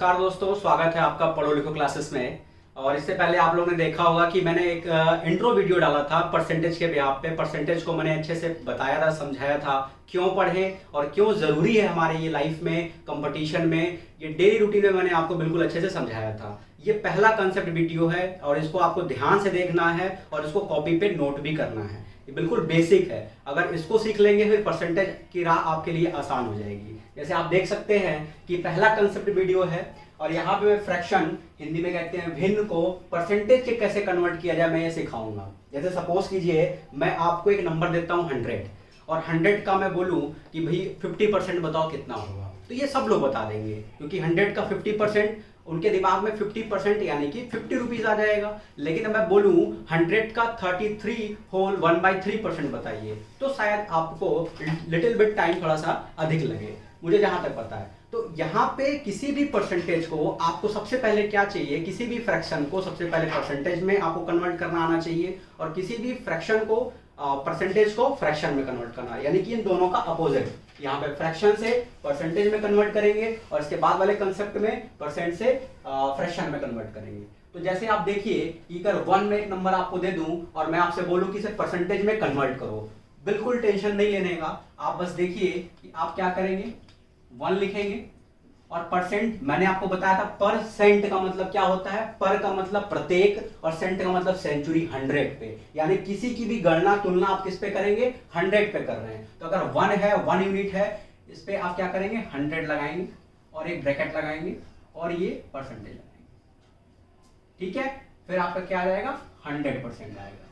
नमस्कार दोस्तों, स्वागत है आपका पढ़ो लिखो क्लासेस में। और इससे पहले आप लोगों ने देखा होगा कि मैंने एक इंट्रो वीडियो डाला था परसेंटेज के बिहाफ पे। परसेंटेज को मैंने अच्छे से बताया था, समझाया था, क्यों पढ़ें और क्यों ज़रूरी है हमारे ये लाइफ में, कंपटीशन में, ये डेली रूटीन में मैंने आपको बिल्कुल अच्छे से समझाया था। ये पहला कंसेप्ट वीडियो है और इसको आपको ध्यान से देखना है और इसको कॉपी पे नोट भी करना है। ये बिल्कुल बेसिक है, अगर इसको सीख लेंगे फिर परसेंटेज की राह आपके लिए आसान हो जाएगी। जैसे आप देख सकते हैं कि पहला कंसेप्ट वीडियो है और यहाँ पे मैं फ्रैक्शन, हिंदी में कहते हैं भिन्न, को परसेंटेज के कैसे कन्वर्ट किया जाए मैं ये सिखाऊंगा। जैसे सपोज कीजिए मैं आपको एक नंबर देता हूँ 100 और 100 का मैं बोलूँ कि भाई 50% बताओ कितना होगा, तो ये सब लोग बता देंगे क्योंकि 100 का 50% उनके दिमाग में 50% यानी कि 50 रुपीज आ जाएगा। लेकिन मैं बोलूं 100 का 33 होल 1/3% बताइए, तो शायद आपको लिटिल बिट टाइम थोड़ा सा अधिक लगे, मुझे जहां तक पता है। तो यहाँ पे किसी भी परसेंटेज को आपको सबसे पहले क्या चाहिए, किसी भी फ्रैक्शन को सबसे पहले परसेंटेज में आपको कन्वर्ट करना आना चाहिए और किसी भी फ्रैक्शन को परसेंटेज को फ्रैक्शन में कन्वर्ट करना, यानी कि इन दोनों का अपोजिट। यहाँ पे फ्रैक्शन से परसेंटेज में कन्वर्ट करेंगे और इसके बाद वाले कंसेप्ट में परसेंट से फ्रैक्शन में कन्वर्ट करेंगे। तो जैसे आप देखिए कि अगर 1 में एक नंबर आपको दे दूं और मैं आपसे बोलूं कि इसे परसेंटेज में कन्वर्ट करो, बिल्कुल टेंशन नहीं लेने का। आप बस देखिए कि आप क्या करेंगे, 1 लिखेंगे और परसेंट मैंने आपको बताया था, परसेंट का मतलब क्या होता है, पर का मतलब प्रत्येक और सेंट का मतलब सेंचुरी, 100 पे। यानी किसी की भी गणना तुलना आप किस पे करेंगे, 100 पे कर रहे हैं। तो अगर 1 है, 1 यूनिट है, इस पे आप क्या करेंगे, 100 लगाएंगे और एक ब्रैकेट लगाएंगे और ये परसेंटेज लगाएंगे। ठीक है, फिर आपका क्या आ जाएगा, 100% आएगा।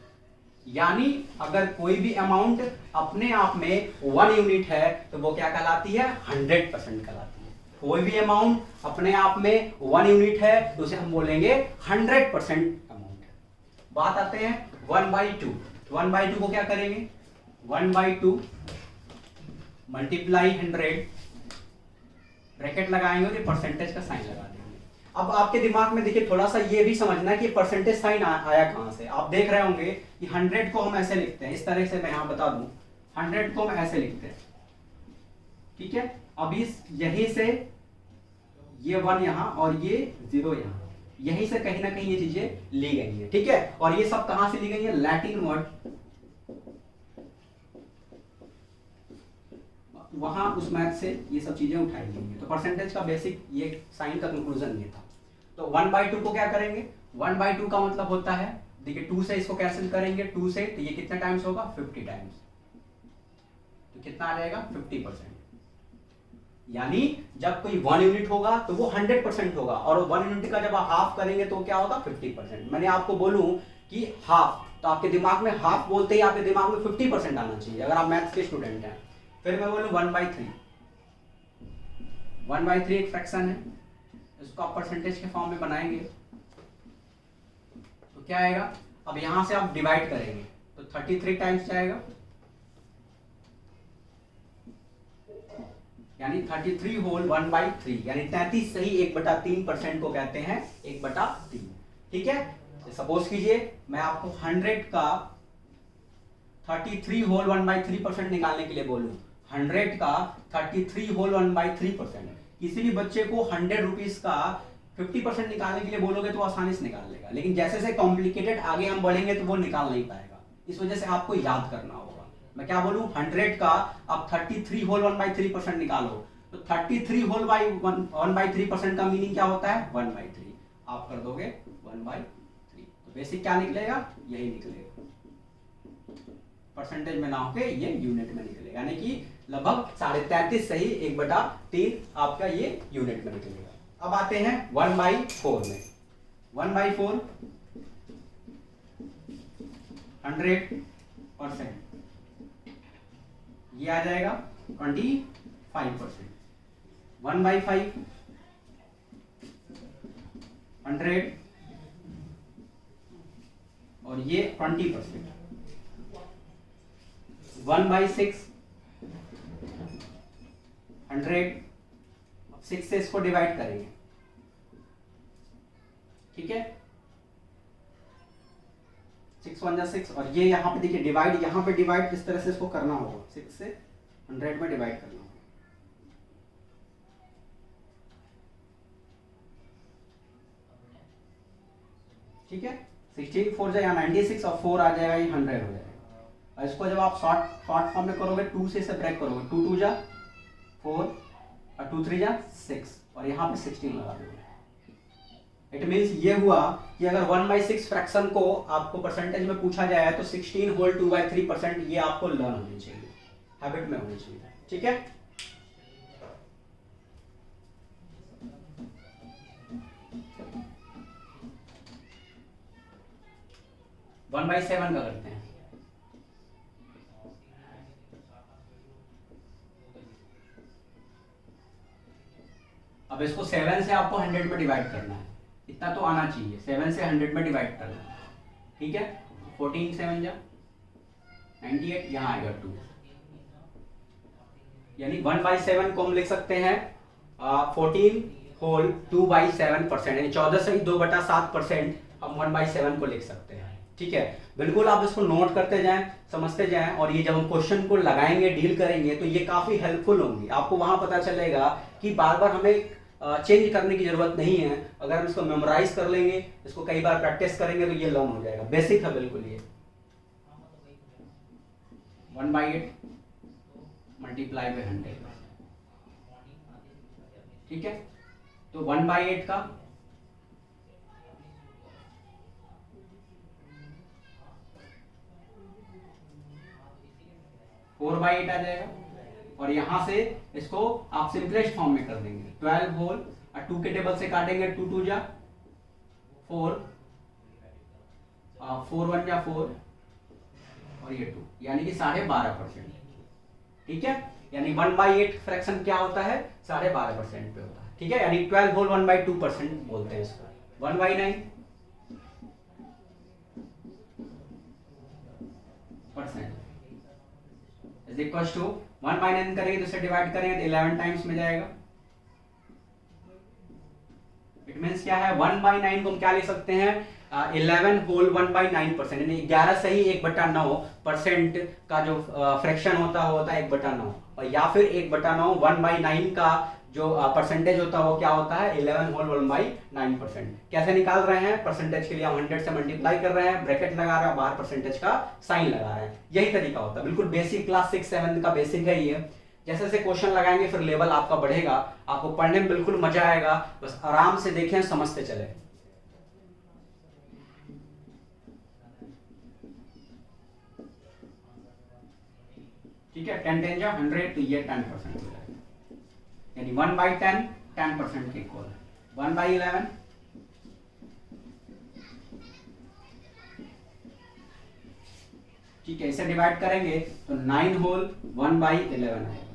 यानी अगर कोई भी अमाउंट अपने आप में 1 यूनिट है तो वो क्या कहलाती है, 100% कहलाती है। कोई भी अमाउंट अपने आप में 1 यूनिट है तो उसे हम बोलेंगे 100% अमाउंट। बात आते हैं 1/2। 1/2 को क्या करेंगे, 1/2 मल्टीप्लाई 100, ब्रैकेट लगाएंगे और ये परसेंटेज का साइन लगा देंगे। अब आपके दिमाग में देखिए थोड़ा सा ये भी समझना है कि परसेंटेज साइन आया कहां से। आप देख रहे होंगे कि 100 को हम ऐसे लिखते हैं, इस तरह से मैं यहां बता दूं, 100 को हम ऐसे लिखते हैं। ठीक है, अब इस यहीं से ये 1 यहां और ये 0 यहां, यहीं से कहीं ना कहीं ये चीजें ली गई है। ठीक है, और ये सब कहां से ली गई है, लैटिन वर्ड, वहां उस मैथ से ये सब चीजें उठाई गई हैं। तो परसेंटेज का बेसिक ये साइन का कंक्लूजन ये था। तो 1/2 को क्या करेंगे, 1/2 का मतलब होता है, देखिए 2 से इसको कैंसिल करेंगे, 2 से, तो ये कितने टाइम्स होगा, 50 टाइम्स। तो कितना आ जाएगा, 50%। यानी जब कोई 1 यूनिट होगा तो वो 100% होगा और 1 यूनिट का जब आप हाफ करेंगे तो क्या होगा, 50%। मैंने आपको बोलूं कि हाफ, तो आपके दिमाग में हाफ बोलते ही आपके दिमाग में 50% आना चाहिए अगर आप मैथ्स के स्टूडेंट हैं। फिर मैं बोलूं 1/3। 1/3 एक फ्रैक्शन है, इसको आप परसेंटेज के फॉर्म में बनाएंगे तो क्या आएगा, अब यहां से आप डिवाइड करेंगे तो 33 टाइम्स जाएगा, यानी 33 होल 1/3, यानी 33 सही 1/3% को कहते हैं 1/3। ठीक है, सपोज कीजिए मैं आपको 100 का 33 होल 1/3% निकालने के लिए बोलूं, 100 का 33 होल 1/3%। किसी भी बच्चे को 100 रुपीज का 50% निकालने के लिए बोलोगे तो आसानी से निकाल लेगा, लेकिन जैसे जैसे कॉम्प्लिकेटेड आगे हम बढ़ेंगे तो वो निकाल नहीं पाएगा। इस वजह से आपको याद करना होगा। मैं क्या बोलूं, 100 का आप 33 होल 1/3% निकालो, तो 33 होल 1/3% का मीनिंग क्या होता है, 1/3। आप कर दोगे 1/3, तो बेसिक क्या निकलेगा, यही निकलेगा, परसेंटेज में ना होके ये यूनिट में निकलेगा, यानी कि लगभग 33.5 सही 1/3 आपका ये यूनिट में निकलेगा। अब आते हैं 1/4 में। 1/4 100%, ये आ जाएगा 25%। 1/5 100 और ये 20%। 1/6 100, 6 से इसको डिवाइड करेंगे। ठीक है, 6 1 6, और ये यहाँ पे देखिए डिवाइड, यहाँ पे डिवाइड इस तरह से इसको करना होगा, 6 से 100 में डिवाइड करना होगा। ठीक है, 16 4 जाए यहाँ 96 और 4 आ जाएगा, ये 100 हो जाएगा। और इसको जब आप शॉर्ट फॉर्म में करोगे 2 से इसे ब्रेक करोगे, 2 2 जा 4 और 2 3 जा 6 और यहाँ पे 16 लगा दोगे। इट मीन्स ये हुआ कि अगर 1/6 फ्रैक्शन को आपको परसेंटेज में पूछा जाए तो 16 होल 2/3% ये आपको लर्न होनी चाहिए, हैबिट में होनी चाहिए। ठीक है, वन बाई 7 का करते हैं। अब इसको 7 से आपको 100 में डिवाइड करना है, इतना तो आना चाहिए, 7 से 100 में डिवाइड करना है। ठीक है, 14 7 जा 98, यहाँ आएगा 2, यानी 1/7 को हम लिख सकते हैं 14 होल 2/7%, यानी 14 से 2/7% हम 1/7 को लिख सकते हैं। ठीक है, बिल्कुल आप इसको नोट करते जाएं, समझते जाएं, और ये जब हम क्वेश्चन को लगाएंगे, डील करेंगे, तो ये काफी हेल्पफुल होंगी। आपको वहां पता चलेगा कि बार बार हमें चेंज करने की जरूरत नहीं है। अगर हम इसको मेमोराइज कर लेंगे, इसको कई बार प्रैक्टिस करेंगे तो ये लर्न हो जाएगा। बेसिक है बिल्कुल ये। 1/8 मल्टीप्लाई बाय 100। ठीक है, तो 1/8 का 4/8 आ जाएगा, और यहां से इसको आप सिंपलेस्ट फॉर्म में कर देंगे। 12 होल और 2 के टेबल से काटेंगे, 2 2 जा 4, 4 1 जा 4 और ये 2, यानी कि 12.5%। ठीक है, यानी 1/8 फ्रैक्शन क्या होता है, 12.5% पे होता है। ठीक है, यानी 12 होल 1/2% बोलते हैं इसको। 1/9 इज इक्वल टू 1/9 करेंगे तो इसे डिवाइड करेंगे तो 11 टाइम्स में जाएगा। इट मीन्स क्या है, 1/9 को हम क्या लिख सकते हैं, 11 होल 1/9%, यानी 11 से ही 1/9% का जो फ्रैक्शन होता है 1/9, और या फिर 1/9 1/9 का जो परसेंटेज होता है वो क्या होता है, 11 होल 1/9%। कैसे निकाल रहे हैं, परसेंटेज के लिए हम 100 से मल्टीप्लाई कर रहे हैं, ब्रैकेट लगा रहे हैं, बाहर परसेंटेज का साइन लगा रहे हैं। यही तरीका होता है, बिल्कुल बेसिक, क्लास 6 7 का बेसिक है ये। जैसे जैसे क्वेश्चन लगाएंगे फिर लेवल आपका बढ़ेगा, आपको पढ़ने में बिल्कुल मजा आएगा। बस आराम से देखें, समझते चले। ठीक है, 10 10 जा 100, तो ये 10% हो जाएगा, यानी 1/10 10% के इक्वल है। 1/11 ठीक है, इसे डिवाइड करेंगे तो 9 होल 1/11 आएगा,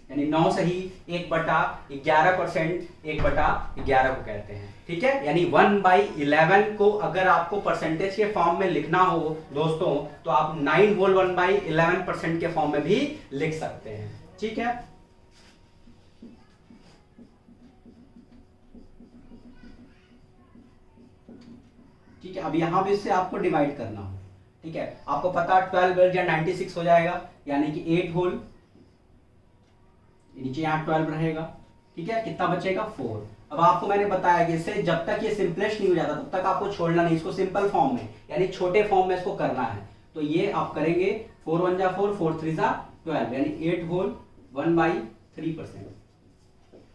यानी 9 से ही 1/11%, 1/11 को कहते हैं। ठीक है, यानी 1/11 को अगर आपको परसेंटेज के फॉर्म में लिखना हो दोस्तों, तो आप 9 होल 1/11% के फॉर्म में भी लिख सकते हैं। ठीक है, ठीक है, अब यहां भी इससे आपको डिवाइड करना हो। ठीक है, आपको पता 12 या 96 हो जाएगा, यानी कि 8 होल, नीचे यहाँ 12 रहेगा। ठीक है, कितना बचेगा 4। अब आपको मैंने बताया कि इससे जब तक ये सिंपलेस्ट नहीं हो जाता तब तक आपको छोड़ना नहीं, इसको सिंपल फॉर्म में यानी छोटे फॉर्म में इसको करना है। तो ये आप करेंगे 4 1 जा 4, 4 3 जा 12, यानी 8 होल 1/3%।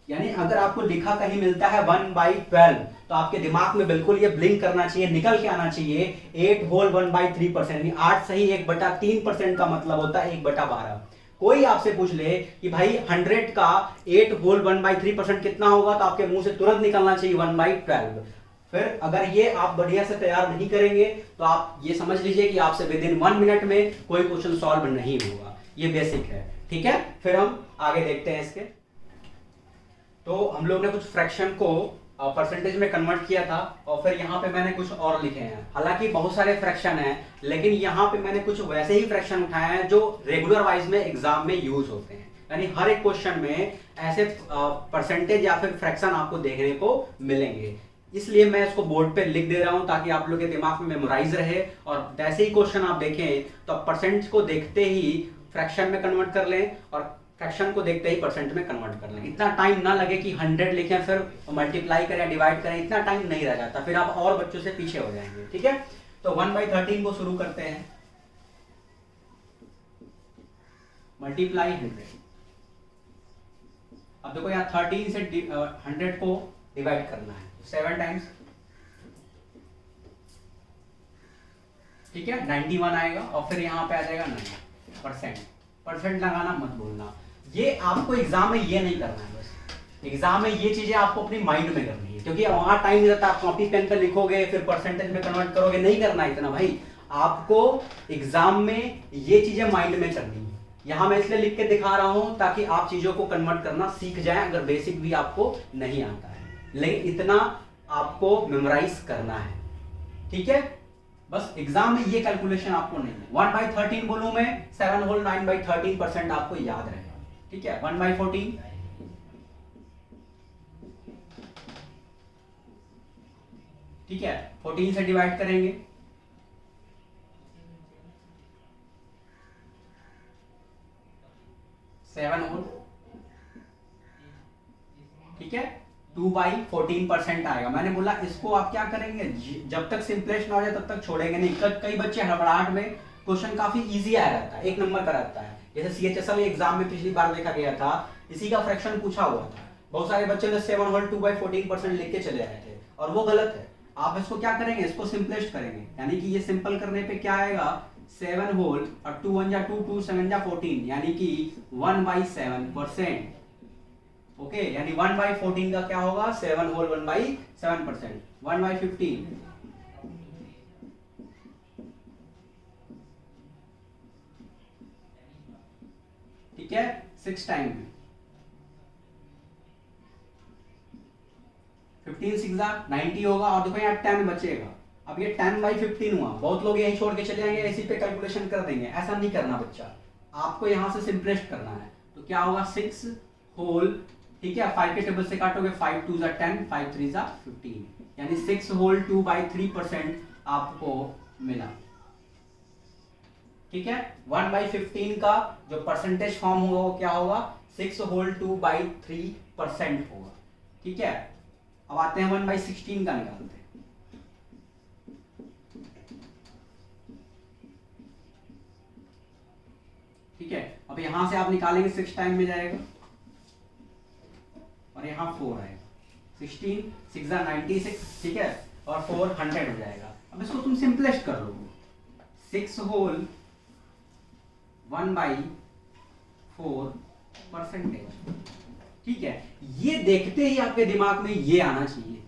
यानी अगर आपको लिखा कहीं मिलता है 1/12 तो आपके दिमाग में बिल्कुल ये ब्लिंक करना चाहिए, निकल के आना चाहिए 8 होल 1/3%, यानी 8 से ही 1/3% का मतलब होता है 1/12। कोई आपसे पूछ ले कि भाई 100 का 8 होल 1/3% कितना होगा, तो आपके मुंह से तुरंत निकलना चाहिए 1/12। फिर अगर ये आप बढ़िया से तैयार नहीं करेंगे तो आप ये समझ लीजिए कि आपसे विद इन 1 मिनट में कोई क्वेश्चन सॉल्व नहीं होगा। ये बेसिक है। ठीक है, फिर हम आगे देखते हैं इसके। तो हम लोग ने कुछ फ्रैक्शन को परसेंटेज में कन्वर्ट किया था, और फिर यहाँ पे मैंने कुछ और लिखे हैं। हालांकि बहुत सारे फ्रैक्शन हैं, लेकिन यहाँ पे मैंने कुछ वैसे ही फ्रैक्शन उठाए हैं जो रेगुलर वाइज में एग्जाम में यूज होते हैं। यानी हर एक क्वेश्चन में ऐसे परसेंटेज या फिर फ्रैक्शन आपको देखने को मिलेंगे, इसलिए मैं इसको बोर्ड पे लिख दे रहा हूं ताकि आप लोग के दिमाग में मेमोराइज रहे। और जैसे ही क्वेश्चन आप देखें तो आप परसेंट को देखते ही फ्रैक्शन में कन्वर्ट कर लें, और फ्रैक्शन को देखते ही परसेंट में कन्वर्ट कर लें। इतना टाइम ना लगे कि 100 लिखें फिर मल्टीप्लाई करें डिवाइड करें, इतना टाइम नहीं रह जाता, फिर आप और बच्चों से पीछे हो जाएंगे। ठीक है, तो 1/13 को शुरू करते हैं, मल्टीप्लाई 100। अब देखो यहाँ 13 से 100 को डिवाइड करना है, 7 टाइम्स, ठीक है, 91 आएगा और फिर यहाँ पे आ जाएगा 9%। परसेंट लगाना मत भूलना, ये आपको एग्जाम में ये नहीं करना है, बस एग्जाम में ये चीजें आपको अपनी माइंड में करनी है, क्योंकि वहां टाइम नहीं रहता, आप कॉपी पेन पे लिखोगे फिर परसेंटेज में कन्वर्ट करोगे, नहीं करना इतना भाई। आपको एग्जाम में ये चीजें माइंड में करनी है। यहाँ मैं इसलिए लिख के दिखा रहा हूं ताकि आप चीजों को कन्वर्ट करना सीख जाए, अगर बेसिक भी आपको नहीं आता है, लेकिन इतना आपको मेमोराइज करना है। ठीक है, बस एग्जाम में ये कैलकुलेशन आपको नहीं है। 1/13 बोलूं मैं, 7 होल 9/13% आपको याद रहेगा। ठीक है, 1/14, ठीक है, 14 से डिवाइड करेंगे, 7 होल, ठीक है, 2/14% आएगा। मैंने बोला इसको आप क्या करेंगे, जब तक सिंपलेस्ट ना हो जाए तब तक छोड़ेंगे नहीं। कई बच्चे हड़बड़ाहट में, क्वेश्चन काफी इजी आया रहता है, 1 नंबर का रहता है, जैसे CHSL एग्जाम में पिछली बार देखा गया था, इसी का फ्रैक्शन पूछा हुआ था, बहुत सारे बच्चे ने 7 होल 2/14% लिख के चले आए थे, और वो गलत है। आप इसको क्या करेंगे, इसको सिंपलेस्ट करेंगे, यानी कि ये सिंपल करने पे क्या आएगा, 7 होल और 2 1 जा 2, 2 7 जा 14, यानी कि 1/7%। ओके, यानी 1/14 का क्या होगा, 7 होल 1/7%। 1/15, ठीक है, 6 टाइम में, 15 6 90 होगा, और देखो यहाँ 10 बचेगा। अब ये 10/15 हुआ, बहुत लोग यही छोड़ के चले जाएंगे, इसी पे कैलकुलेशन कर देंगे, ऐसा नहीं करना बच्चा, आपको यहाँ से सिंपलेस्ट करना है। तो क्या होगा, 6 होल, ठीक है, 5 के टेबल से काटोगे, 5 2 जा 10, 5 3 जा 15, यानी 6 होल 2/3% आपको मिला। ठीक है, 1/15 का जो परसेंटेज फॉर्म होगा वो क्या होगा, 6 होल 2/3% होगा। ठीक है, अब आते हैं 1/16 का निकालते हैं। ठीक है, अब यहां से आप निकालेंगे, 6 टाइम में जाएगा और यहाँ 4 आएगा, 16 6 जा 96, ठीक है, और 4 100 हो जाएगा। अब इसको तुम सिंपलेस्ट कर लो, 6 होल 1/4%। ठीक है, ये देखते ही आपके दिमाग में ये आना चाहिए,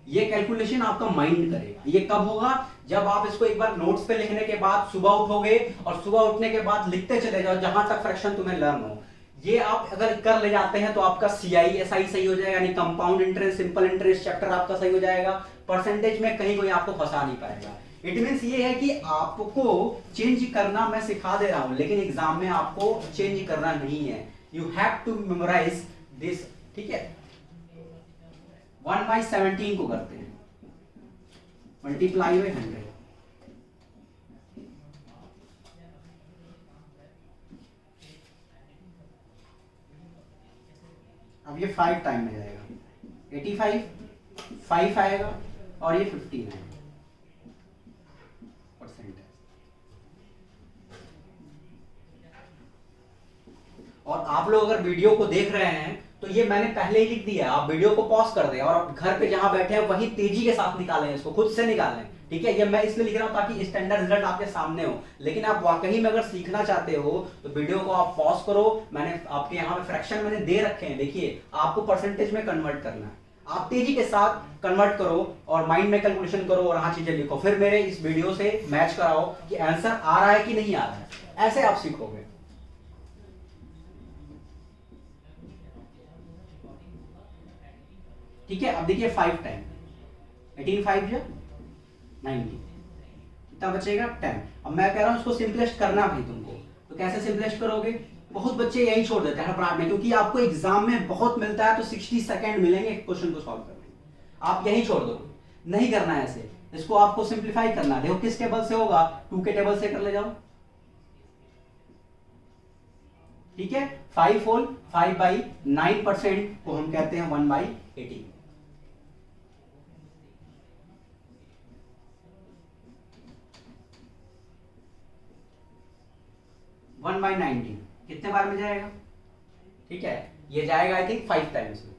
ये कैलकुलेशन आपका माइंड करेगा। ये कब होगा, जब आप इसको एक बार नोट्स पे लिखने के बाद सुबह उठोगे, और सुबह उठने के बाद लिखते चले जाओ जहां तक फ्रैक्शन तुम्हें लर्न हो। ये आप अगर कर ले जाते हैं तो आपका CISI सही हो जाएगा, यानी compound interest, simple interest chapter आपका सही हो जाएगा। परसेंटेज में कहीं कोई आपको फंसा नहीं पाएगा। इट मीन्स ये है कि आपको चेंज करना मैं सिखा दे रहा हूं, लेकिन एग्जाम में आपको चेंज करना नहीं है। You have to memorize this. ठीक है, 1/17 को करते हैं, मल्टीप्लाई बाय 100। अब ये 5 टाइम में जाएगा, 85, 5 आएगा और ये 15 आएगा परसेंट। और आप लोग अगर वीडियो को देख रहे हैं तो ये मैंने पहले ही लिख दिया, आप वीडियो को पॉज कर दें और आप घर पे जहां बैठे हैं वही तेजी के साथ निकालें, इसको खुद से निकालें। ठीक है, ये मैं इसलिए लिख रहा हूं ताकि स्टैंडर्ड रिजल्ट आपके सामने हो, लेकिन आप वाकई में अगर सीखना चाहते हो तो वीडियो को आप पॉज करो। मैंने आपके यहाँ पे फ्रैक्शन मैंने दे रखे हैं, देखिए आपको परसेंटेज में कन्वर्ट करना है, आप तेजी के साथ कन्वर्ट करो और माइंड में कैलकुलेशन करो और हाँ चीजें लिखो, फिर मेरे इस वीडियो से मैच कराओ कि आंसर आ रहा है कि नहीं आ रहा है, ऐसे आप सीखोगे। ठीक है, अब देखिए 5 टाइम, 18 5 या 90, कितना बचेगा 10। अब मैं कह रहा हूं इसको सिंपलेस्ट करना भाई तुमको, तो कैसे सिंपलेस्ट करोगे, बहुत बच्चे यही छोड़ देते हैं हड़बड़ाहट में, क्योंकि आपको एग्जाम में बहुत मिलता है तो 60 सेकंड मिलेंगे क्वेश्चन को सॉल्व करने, आप यही छोड़ दो, नहीं करना है ऐसे। इसको आपको सिंप्लीफाई करना है। देखो किस टेबल से होगा, 2 के टेबल से कर ले जाओ। ठीक है, 5 होल 5/9% को हम कहते हैं 1/18। 1/19 कितने बार में जाएगा? ठीक है, ये जाएगा आई थिंक 5 टाइम्स में।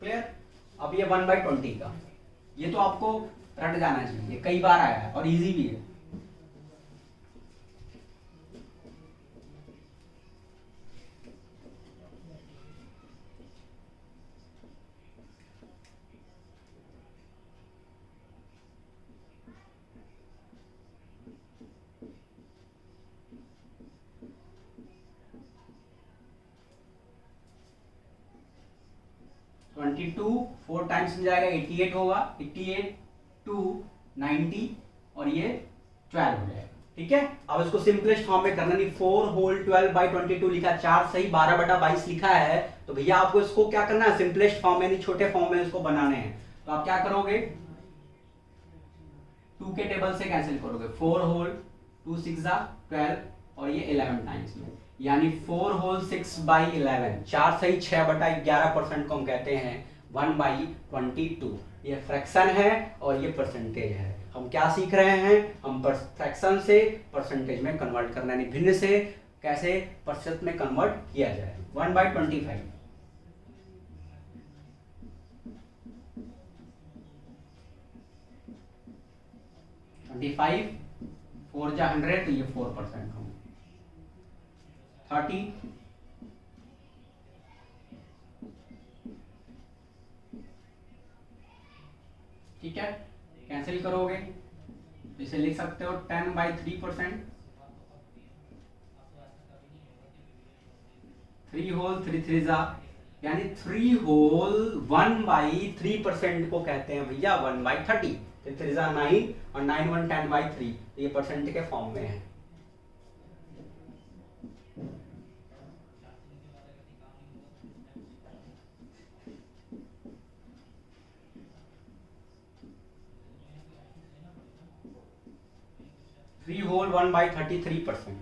क्लियर? अब ये 1/20 का, ये तो आपको रट जाना चाहिए, कई बार आया है और इजी भी है। ट्वेंटी टू 4 टाइम्स में जाएगा 88 होगा, 88 2 90 और ये 12 हो जाएगा। ठीक है, अब इसको सिंपलेस्ट फॉर्म में करना नहीं, 4 होल 12/22 लिखा, 4 सही 12/22 लिखा है, तो भैया आपको इसको क्या करना है, सिंपलेस्ट फॉर्म में नहीं छोटे फॉर्म में इसको बनाने हैं। तो आप क्या करोगे, 2 के टेबल से कैंसिल करोगे, 4 होल 2 6 12 और ये 11 टाइम्स में, यानी 4 होल 6/11, 4 सही 6/11% को हम कहते हैं 1/22। ये फ्रैक्शन है और ये परसेंटेज है। हम क्या सीख रहे हैं, हम फ्रैक्शन से परसेंटेज में कन्वर्ट करना, यानी भिन्न से कैसे प्रतिशत में कन्वर्ट किया जाए। 1/25 25 4 जा 100 तो ये 4% होंगे। 30 ठीक है, कैंसिल करोगे तो इसे लिख सकते हो 10/3%, 3 होल 3 3 जा, यानी 3 होल 1/3% को कहते हैं भैया 1/30। 3 3 जा 9 और 9 1 10/3, तो ये परसेंट के फॉर्म में है। थ्री होल 1/33%,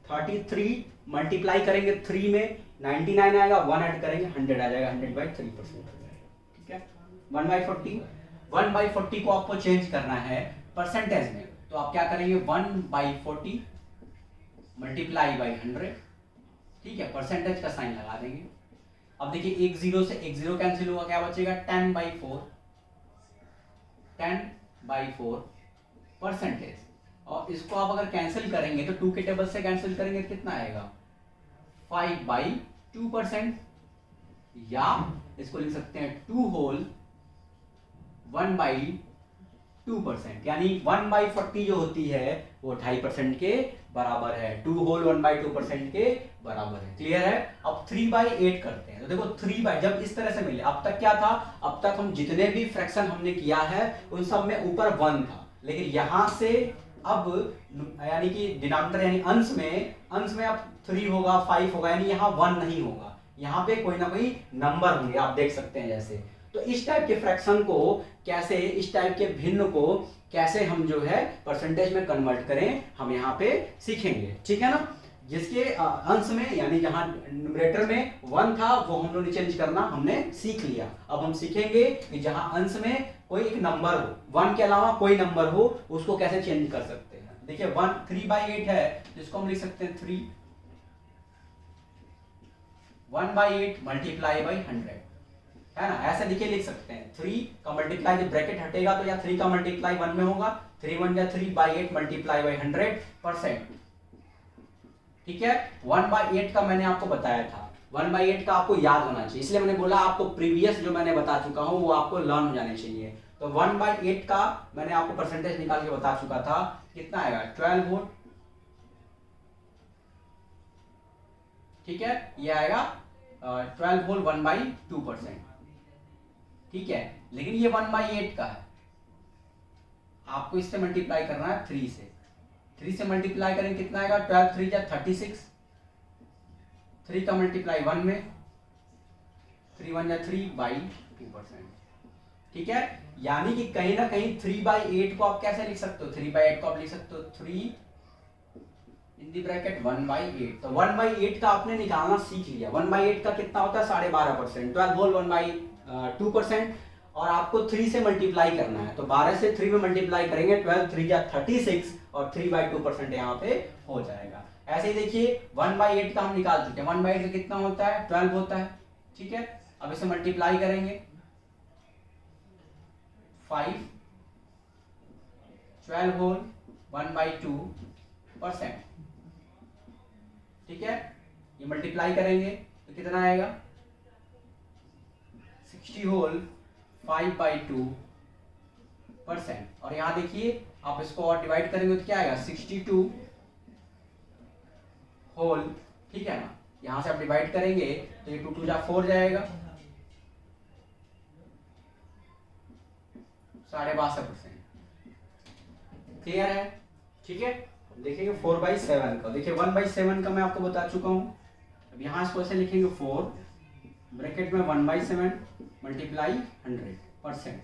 33 मल्टीप्लाई करेंगे 3 में 99 आएगा, 1 ऐड करेंगे 100 आ जाएगा, 100/3% हो जाएगा। ठीक है, 1/40, 1/40 को आपको चेंज करना है परसेंटेज में, तो आप क्या करेंगे 1/40 मल्टीप्लाई बाई 100। ठीक है, परसेंटेज का साइन लगा देंगे। अब देखिए एक 0 से एक 0 कैंसिल हुआ, क्या बचेगा 10/4, 10/4 परसेंटेज। और इसको आप अगर कैंसिल करेंगे तो 2 के टेबल से कैंसिल करेंगे तो कितना आएगा 5/2%, या इसको लिख सकते हैं 2 होल 1/2%, यानी 1/40 जो होती है वो 2.5% के बराबर है, 2 होल 1/2% के बराबर है। क्लियर है? अब 3/8 करते हैं, तो देखो 3 जब इस तरह से मिले, अब तक क्या था, अब तक हम जितने भी फ्रैक्शन हमने किया है उन सब में ऊपर 1 था, लेकिन यहां से अब यानी कि डिनोमिनेटर यानी अंश में अब 3 होगा 5 होगा, यानी यहाँ 1 नहीं होगा, यहाँ पे कोई ना कोई नंबर होंगे, आप देख सकते हैं जैसे। तो इस टाइप के फ्रैक्शन को कैसे, इस टाइप के भिन्न को कैसे हम जो है परसेंटेज में कन्वर्ट करें, हम यहाँ पे सीखेंगे। ठीक है ना, जिसके अंश में यानी जहां न्यूमरेटर में 1 था वो हम लोग ने चेंज करना हमने सीख लिया। अब हम सीखेंगे कि जहां अंश में कोई एक नंबर हो, 1 के अलावा कोई नंबर हो, उसको कैसे चेंज कर सकते हैं। देखिए 3/8 है, जिसको हम लिख सकते हैं 3 1/8 मल्टीप्लाई बाई 100, है ना, ऐसे लिख सकते हैं। 3 का मल्टीप्लाई जब ब्रैकेट हटेगा तो या 3 का मल्टीप्लाई 1 में होगा, 3 1 या 3/8 मल्टीप्लाई बाई 100%। ठीक है, 1/8 का मैंने आपको बताया था, 1/8 का आपको याद होना चाहिए, इसलिए मैंने बोला आपको प्रीवियस जो मैंने बता चुका हूं वो आपको लर्न हो जाने चाहिए। तो 1/8 का मैंने आपको परसेंटेज निकाल के बता चुका था, कितना आएगा 12 वोट। ठीक है, ये आएगा 12 वोल्ट 1/2%। ठीक है, लेकिन ये 1/8 का है, आपको इससे मल्टीप्लाई करना है 3 से, 3 से मल्टीप्लाई करेंगे कितना आएगा 12 3 जा 36, 3 का मल्टीप्लाई 1 में, 3 1 3/2%। ठीक है, यानी कि कहीं ना कहीं 3/8 को आप कैसे लिख सकते हो, 3/8 को आप लिख सकते हो 3 इन दी ब्रैकेट 1/8। तो 1/8 का आपने निकालना सीख लिया। 1/8 का कितना होता है 12.5%, 12 होल 1/2%। और आपको 3 से मल्टीप्लाई करना है, तो 12 से 3 में मल्टीप्लाई करेंगे, 12 3 या 36 और 3/2% यहाँ पे हो जाएगा। ऐसे ही देखिए 1/8 का हम निकाल चुके हैं। 1/8 का कितना होता है 12 होता है। ठीक है, अब इसे मल्टीप्लाई करेंगे 5 12 होल 1/2%। ठीक है, ये मल्टीप्लाई करेंगे तो कितना आएगा 60 होल 5/2%। और यहां देखिए आप इसको और डिवाइड करेंगे तो क्या आएगा 62 होल, ठीक है ना, यहां से आप डिवाइड करेंगे तो ये 2 2 जा 4 जाएगा, 62.5%। क्लियर है। ठीक है, देखिए 4/7 का, देखिए 1/7 का मैं आपको बता चुका हूं। अब यहां इसको ऐसे लिखेंगे 4 ब्रैकेट में 1/7 मल्टीप्लाई 100%।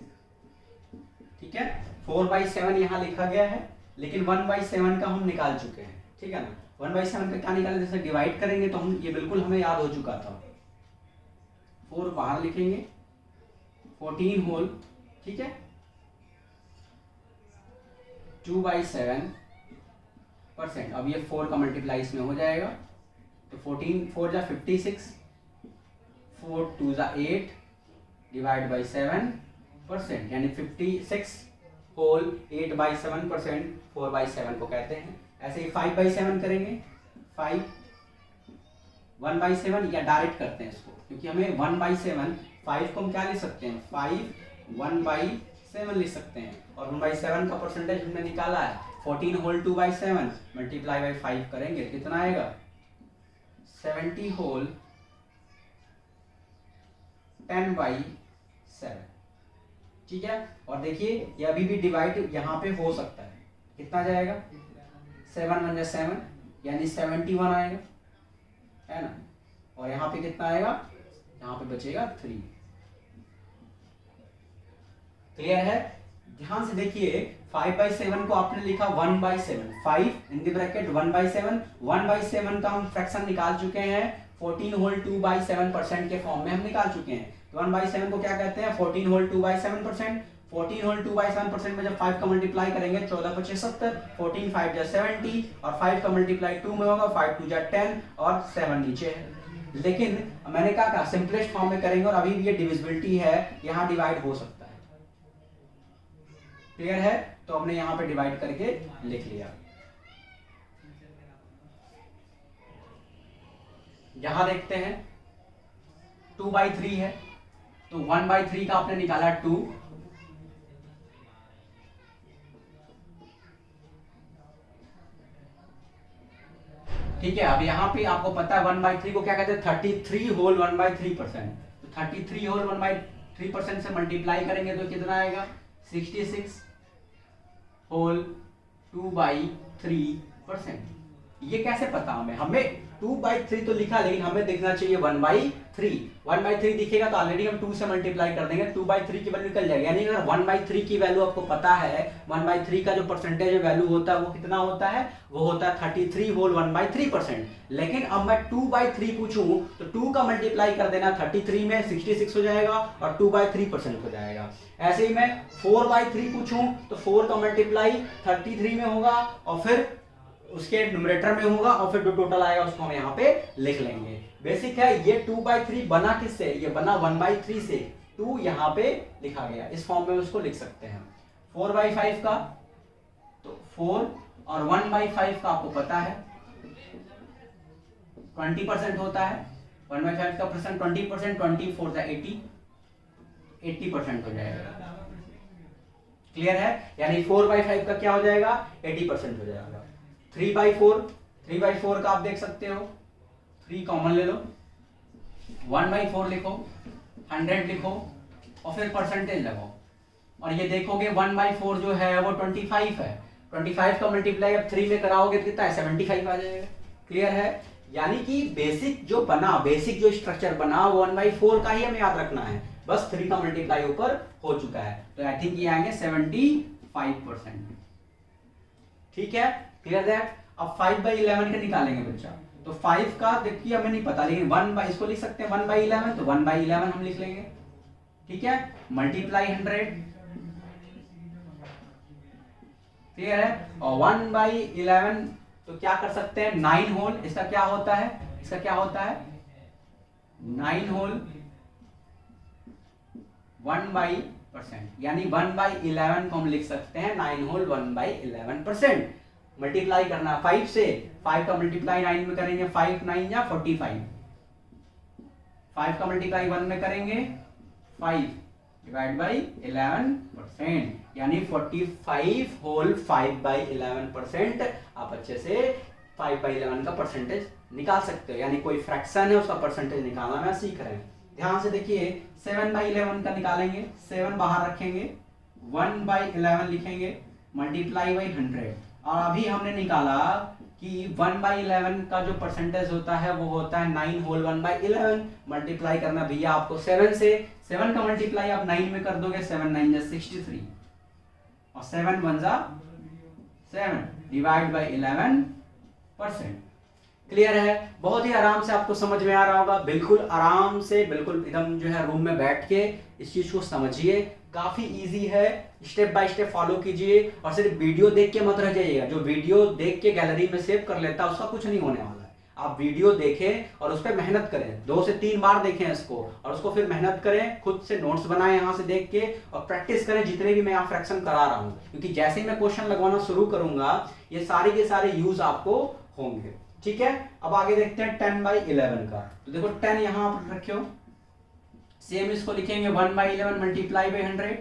ठीक है, 4/7 यहां लिखा गया है, लेकिन 1/7 का हम निकाल चुके हैं। ठीक है ना, 1/7 का क्या निकाले, जैसे डिवाइड करेंगे तो हम ये बिल्कुल हमें याद हो चुका था। 4 बाहर लिखेंगे 14 होल, ठीक है, 2/7%। अब ये 4 का मल्टीप्लाई इसमें हो जाएगा, तो 14 4 जा 56, 4 2 जा 8 डिवाइड बाई 7%, यानी 56 होल 8/7%, 4/7 को कहते हैं। ऐसे ही 5/7 करेंगे, 5 1/7 या डायरेक्ट करते हैं इसको, क्योंकि हमें 1/7 5 को हम क्या लिख सकते हैं 5 1/7 लिख सकते हैं। और 1/7 का परसेंटेज हमने निकाला है 14 होल 2/7 मल्टीप्लाई बाई 5 करेंगे कितना आएगा 70 होल 10/7। ठीक है, और देखिए ये अभी भी डिवाइड यहाँ पे हो सकता है, कितना जाएगा 7 1 7 यानी 71 आएगा, है ना। और यहाँ पे कितना आएगा, यहाँ पे बचेगा 3। क्लियर है। ध्यान से देखिए 5/7 को आपने लिखा 1/7, 5 इन द ब्रैकेट 1/7, 1/7 का हम फ्रैक्शन निकाल चुके हैं 14 होल 2/7% के फॉर्म में हम निकाल चुके हैं। तो 1/7 को क्या कहते हैं 14 होल 2/7%। 14 होल 2/7% में जब 5 का मल्टीप्लाई करेंगे 14 × 70, 14 5 जा 70 और 5 का मल्टीप्लाई 2 में होगा, 5 2 जा 10 और 7 नीचे है। लेकिन मैंने कहा सिंपलेस्ट फॉर्म में करेंगे और अभी भी ये डिविजिबिलिटी है, यहाँ डिवाइड हो सकता है। क्लियर है, तो हमने यहाँ पे डिवाइड करके लिख लिया। यहां देखते हैं 2/3 है, तो 1/3 का आपने निकाला 2, ठीक है। अब यहाँ पे आपको पता है 1/3 को क्या कहते हैं 33 होल 1/3%। तो 33 होल 1/3% से मल्टीप्लाई करेंगे तो कितना आएगा 66 होल 2/3%। ये कैसे पता हमें 2/3 तो लिखा, लेकिन हमें देखना चाहिए 1/3। 1/3 दिखेगा तो ऑलरेडी हम 2 से मल्टीप्लाई कर देंगे, 2/3 की वैल्यू निकल जाएगी। यानी अगर 1/3 की वैल्यू आपको पता है, 1/3 का जो परसेंटेज वैल्यू होता है वो कितना होता है, वो होता है 33 होल 1/3%। लेकिन अब मैं 2/3 पूछूं तो 2 का मल्टीप्लाई कर देना 33 में 66 हो जाएगा और 2/3% हो जाएगा। ऐसे ही मैं 4/3 पूछूं तो 4 का मल्टीप्लाई 33 में होगा और फिर उसके न्यूमरेटर में होगा और फिर जो टोटल आएगा उसको हम यहाँ पे लिख लेंगे। बेसिक है, ये 2/3 बना किससे, ये बना 1/3 से। 2 यहाँ पे लिखा गया, इस फॉर्म में उसको लिख सकते हैं। 4/5 का तो 4 और 1/5 का आपको पता है 20% होता है। 1/5 का परसेंट 20%, 24 था 80% हो जाएगा। क्लियर है, यानी 4/5 का क्या हो जाएगा 80% हो जाएगा। 3/4 का आप देख सकते हो, 3 कॉमन ले लो, 1/4 लिखो, 100 लिखो और फिर परसेंटेज लगाओ और ये देखोगे 1/4 जो है वो 25 है। 25 का मल्टीप्लाई अब 3 में कराओगे तो कितना है 75 आ जाएगा। क्लियर है, यानी कि बेसिक जो स्ट्रक्चर बना 1/4 का ही हमें याद रखना है, बस 3 का मल्टीप्लाई ऊपर हो चुका है, तो आई थिंक ये आएंगे 75%। ठीक है, क्लियर दैट। अब 5/11 का निकालेंगे बच्चा, तो 5 का देखिए हमें नहीं पता, लेकिन 1 इसको लिख सकते हैं 1/11, तो 1/11 हम लिख लेंगे। ठीक है, मल्टीप्लाई 100, क्लियर है। और 1/11 तो क्या कर सकते हैं, 9 होल, इसका क्या होता है, 9 होल 1/%, यानी 1/11 को हम लिख सकते हैं 9 होल 1/11%। मल्टीप्लाई करना 5 से, 5 का मल्टीप्लाई 9 में करेंगे, 5 9 या 45, 5 का मल्टीप्लाई 1 में करेंगे 5 डिवाइड बाई 11%, यानी 45 होल 5/11%। आप अच्छे से 5/11 का परसेंटेज निकाल सकते हो, यानी कोई फ्रैक्शन है उसका परसेंटेज निकालना मैं सीख रहे हैं। ध्यान से देखिए 7/11 का निकालेंगे, 7 बाहर रखेंगे, 1/11 लिखेंगे, मल्टीप्लाई बाई 100। और अभी हमने निकाला कि 1/11 का जो परसेंटेज होता है वो होता है 9 होल 1/11। मल्टीप्लाई करना भैया आपको 7 से, 7 का मल्टीप्लाई आप 9 में कर दोगे, 7 9 जा 63 और 7 1 जा 7 डिवाइड बाई 11%। क्लियर है, बहुत ही आराम से आपको समझ में आ रहा होगा, बिल्कुल आराम से, बिल्कुल एकदम जो है रूम में बैठ के इस चीज को समझिए, काफी इजी है, स्टेप बाय स्टेप फॉलो कीजिए। और सिर्फ वीडियो देख के मत रह जाइएगा, जो वीडियो देख के गैलरी में सेव कर लेता है उसका कुछ नहीं होने वाला है। आप वीडियो देखें और उस पर मेहनत करें, 2 से 3 बार देखें इसको, और उसको फिर मेहनत करें, खुद से नोट्स बनाएं यहाँ से देख के, और प्रैक्टिस करें जितने भी मैं यहाँ फ्रैक्शन करा रहा हूँ, क्योंकि जैसे ही मैं क्वेश्चन लगवाना शुरू करूंगा ये सारे के सारे यूज आपको होंगे। ठीक है, अब आगे देखते हैं 10/11 का। तो देखो 10 यहाँ पर रखियो, सेम इसको लिखेंगे 1/11 मल्टीप्लाई बाई 100,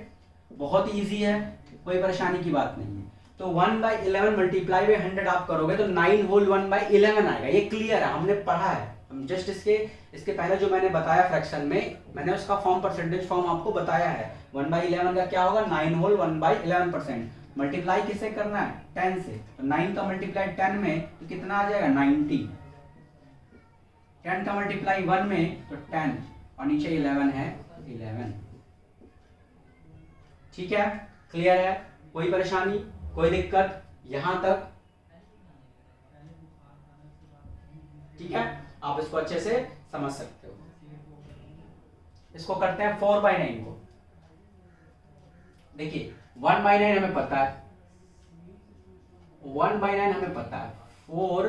बहुत इजी है, कोई परेशानी की बात नहीं है। तो 1/11 मल्टीप्लाई बाई 100 आप करोगे तो 9 होल 1/11 आएगा, ये क्लियर है, हमने पढ़ा है। हम जस्ट इसके पहले जो मैंने बताया फ्रैक्शन में, मैंने उसका फॉर्म परसेंटेज फॉर्म आपको बताया है। 1/11 का क्या होगा, 9 होल 1/11%। मल्टीप्लाई किससे करना है, 10 से, तो 9 का मल्टीप्लाई 10 में तो कितना आ जाएगा 90, 10 का मल्टीप्लाई 1 में तो 10 और नीचे 11 है 11। ठीक है, क्लियर है, कोई परेशानी, कोई दिक्कत यहां तक? ठीक है, आप इसको अच्छे से समझ सकते हो। इसको करते हैं 4/9 को। देखिए 1/9 हमें पता है, 1/9 हमें पता है, 4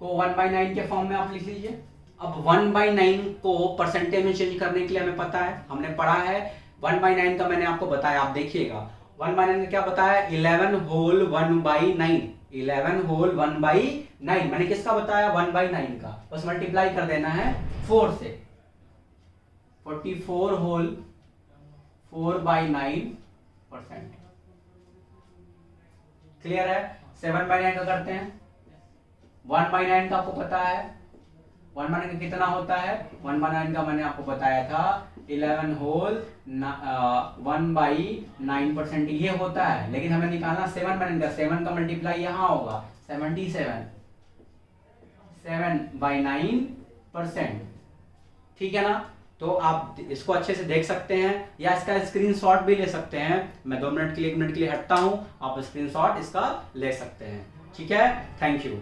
को 1/9 के फॉर्म में आप लिख लीजिए। अब 1/9 को परसेंटेज में चेंज करने के लिए हमें पता है, हमने पढ़ा है 1/9 का, मैंने आपको बताया, आप देखिएगा 1/9 का क्या बताया, 11 होल 1/9, 11 होल 1/9। मैंने किसका बताया, 1/9 का, बस मल्टीप्लाई कर देना है 4 से, 44 होल 4/9%। क्लियर है, 7/9 का करते हैं, 1/9 का आपको पता है, 1/9 का कितना होता है, 1/9 का मैंने आपको बताया था 11 होल 1/9% ये होता है, लेकिन हमें निकालना 7/9 का, 7 का मल्टीप्लाई यहां होगा 77, 7/9%। ठीक है ना, तो आप इसको अच्छे से देख सकते हैं या इसका स्क्रीनशॉट भी ले सकते हैं। मैं 2 मिनट के लिए 1 मिनट के लिए हटता हूं, आप स्क्रीनशॉट इसका ले सकते हैं। ठीक है, थैंक यू।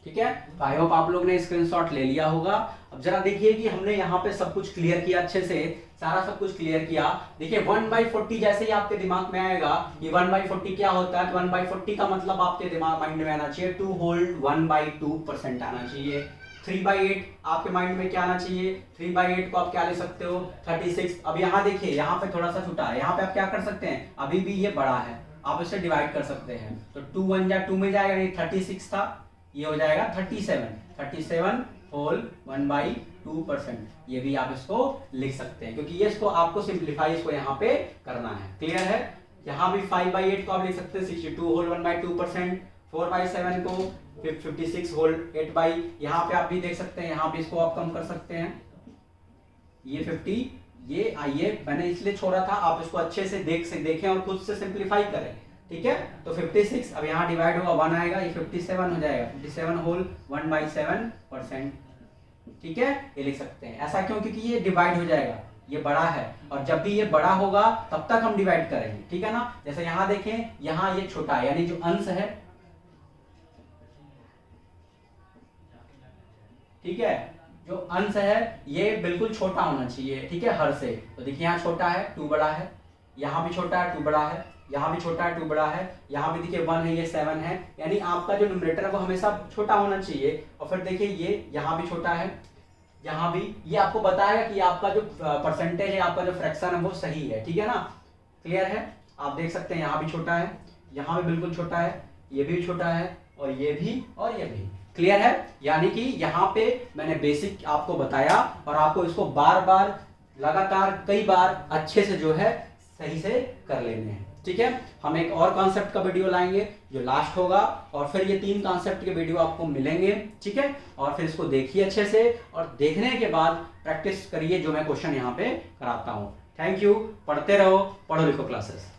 ठीक है, तो आई होप आप लोग ने स्क्रीनशॉट ले लिया होगा। अब जरा देखिए कि हमने यहाँ पे सब कुछ क्लियर किया, अच्छे से सारा सब कुछ क्लियर किया। देखिए 1/40 जैसे ही आपके दिमाग में आएगा कि 1/40 क्या होता है, तो 1/40 का मतलब आपके दिमाग माइंड में आना चाहिए 2 होल 1/2% आना चाहिए। 3/8 आपके माइंड में क्या आना चाहिए, 3/8 को आप क्या ले सकते हो 36। अब यहाँ देखिए, यहाँ पे थोड़ा सा छुटा है, यहाँ पे आप क्या कर सकते हैं, अभी भी ये बड़ा है, आप इसे डिवाइड कर सकते हैं, तो 2 1 जा 2 में जाएगा, नहीं 36 था, ये हो जाएगा 37 होल 1/2। 2%, ये भी आप इसको लिख सकते हैं क्योंकि ये इसको आपको सिंप्लीफाई इसको यहाँ पे करना है। क्लियर है? यहाँ भी 5/8 को आप लिख सकते हैं 62 होल 1/2%, 4/7 को 56 होल 8/, यहाँ पे आप भी देख सकते हैं, यहाँ पे इसको आप कम कर सकते हैं, ये 50, ये मैंने इसलिए छोड़ा था, आप इसको अच्छे से देखें और खुद से सिंप्लीफाई करें। ठीक है, तो 56 अब यहाँ डिवाइड होगा 1 आएगा, ये 57 हो जाएगा, 57 होल 1/7%। ठीक है, ये लिख सकते हैं। ऐसा क्यों? क्योंकि ये डिवाइड हो जाएगा, ये बड़ा है, और जब भी ये बड़ा होगा तब तक हम डिवाइड करेंगे। ठीक है ना? जैसे यहाँ देखें, यहाँ ये छोटा है, यानी जो अंश है, ठीक है, जो अंश है ये बिल्कुल छोटा होना चाहिए। ठीक है, हर से। तो देखिए यहाँ छोटा है, 2 बड़ा है, यहाँ भी छोटा है, 2 बड़ा है, यहाँ भी छोटा है, 2 बड़ा है, यहाँ भी देखिए 1 है, ये 7 है, यानी आपका जो न्यूमरेटर है वो हमेशा छोटा होना चाहिए। और फिर देखिए ये यहाँ भी छोटा है, यहाँ भी, ये आपको बताएगा कि आपका जो परसेंटेज है, आपका जो फ्रैक्शन है वो सही है। ठीक है ना? क्लियर है? आप देख सकते हैं यहाँ भी छोटा है, यहाँ भी बिल्कुल छोटा है, ये भी छोटा है, और ये भी, और ये भी। क्लियर है? यानी कि यहाँ पे मैंने बेसिक आपको बताया और आपको इसको बार बार लगातार कई बार अच्छे से जो है सही से कर लेने हैं। ठीक है, हम एक और कॉन्सेप्ट का वीडियो लाएंगे जो लास्ट होगा, और फिर ये 3 कॉन्सेप्ट के वीडियो आपको मिलेंगे। ठीक है, और फिर इसको देखिए अच्छे से, और देखने के बाद प्रैक्टिस करिए जो मैं क्वेश्चन यहाँ पे कराता हूँ। Thank you. पढ़ते रहो, पढ़ो लिखो क्लासेस।